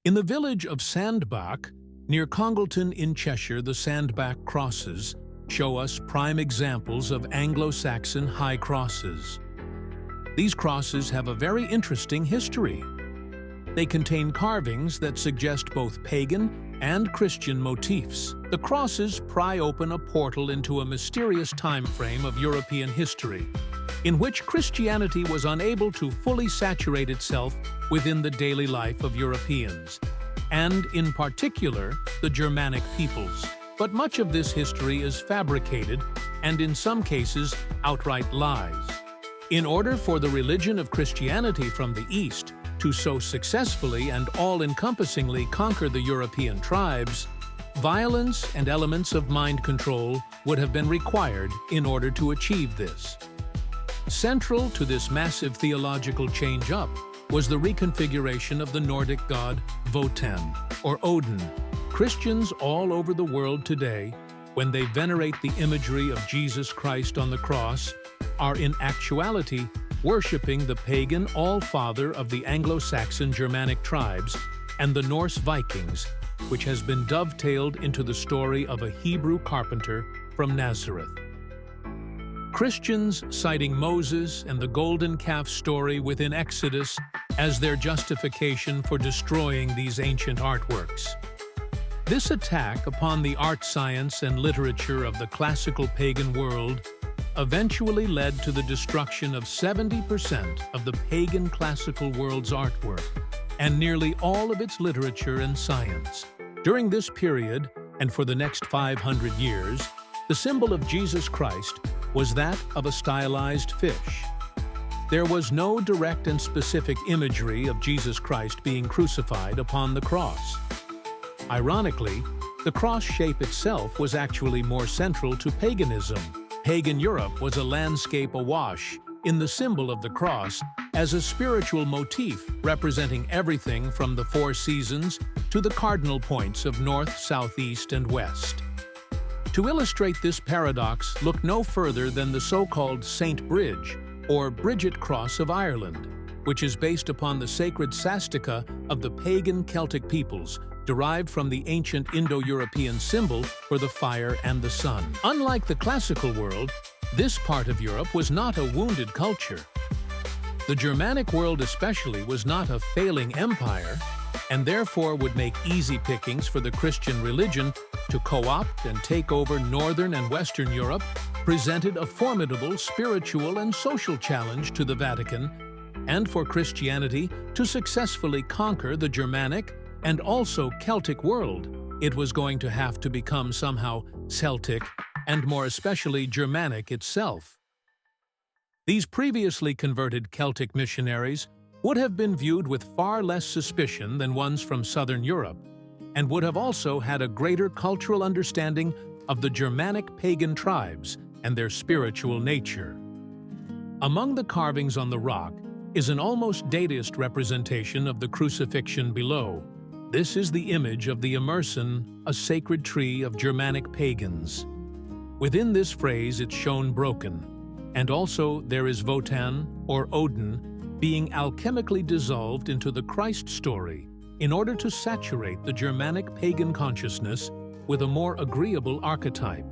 In the village of Sandbach, near Congleton in Cheshire, the Sandbach crosses show us prime examples of Anglo-Saxon high crosses. These crosses have a very interesting history. They contain carvings that suggest both pagan and Christian motifs. The crosses pry open a portal into a mysterious time frame of European history, in which Christianity was unable to fully saturate itself within the daily life of Europeans, and in particular, the Germanic peoples. But much of this history is fabricated and in some cases outright lies. In order for the religion of Christianity from the East to so successfully and all-encompassingly conquer the European tribes, violence and elements of mind control would have been required in order to achieve this. Central to this massive theological change-up was the reconfiguration of the Nordic god Wotan, or Odin. Christians all over the world today, when they venerate the imagery of Jesus Christ on the cross, are in actuality worshipping the pagan All-Father of the Anglo-Saxon Germanic tribes and the Norse Vikings, which has been dovetailed into the story of a Hebrew carpenter from Nazareth. Christians citing Moses and the golden calf story within Exodus as their justification for destroying these ancient artworks. This attack upon the art, science, and literature of the classical pagan world eventually led to the destruction of 70% of the pagan classical world's artwork and nearly all of its literature and science. During this period, and for the next 500 years, the symbol of Jesus Christ was that of a stylized fish. There was no direct and specific imagery of Jesus Christ being crucified upon the cross. Ironically, the cross shape itself was actually more central to paganism. Pagan Europe was a landscape awash in the symbol of the cross as a spiritual motif representing everything from the four seasons to the cardinal points of north, south, east, and west. To illustrate this paradox, look no further than the so-called Saint Bridge, or Bridget Cross of Ireland, which is based upon the sacred swastika of the pagan Celtic peoples, derived from the ancient Indo-European symbol for the fire and the sun. Unlike the classical world, this part of Europe was not a wounded culture. The Germanic world especially was not a failing empire, and therefore would make easy pickings for the Christian religion to co-opt and take over Northern and Western Europe, presented a formidable spiritual and social challenge to the Vatican, and for Christianity to successfully conquer the Germanic and also Celtic world, it was going to have to become somehow Celtic, and more especially Germanic itself. These previously converted Celtic missionaries would have been viewed with far less suspicion than ones from Southern Europe, and would have also had a greater cultural understanding of the Germanic pagan tribes and their spiritual nature. Among the carvings on the rock is an almost dadaist representation of the crucifixion below. This is the image of the Immersion, a sacred tree of Germanic pagans. Within this phrase it's shown broken, and also there is Wotan, or Odin, being alchemically dissolved into the Christ story in order to saturate the Germanic pagan consciousness with a more agreeable archetype.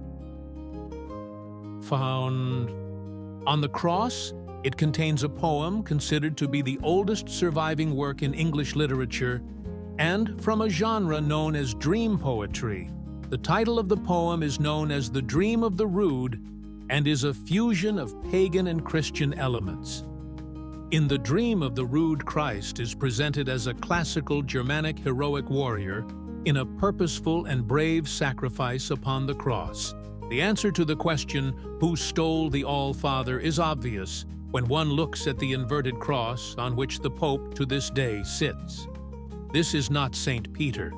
Found on the cross, it contains a poem considered to be the oldest surviving work in English literature, and from a genre known as dream poetry. The title of the poem is known as The Dream of the Rood and is a fusion of pagan and Christian elements. In The Dream of the Rood, Christ is presented as a classical Germanic heroic warrior in a purposeful and brave sacrifice upon the cross. The answer to the question, who stole the All-Father, is obvious when one looks at the inverted cross on which the Pope to this day sits. This is not Saint Peter.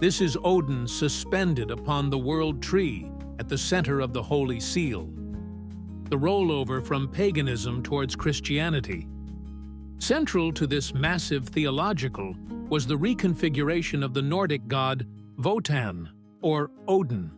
This is Odin suspended upon the world tree at the center of the Holy Seal. The rollover from paganism towards Christianity. Central to this massive theological was the reconfiguration of the Nordic god Wotan, or Odin.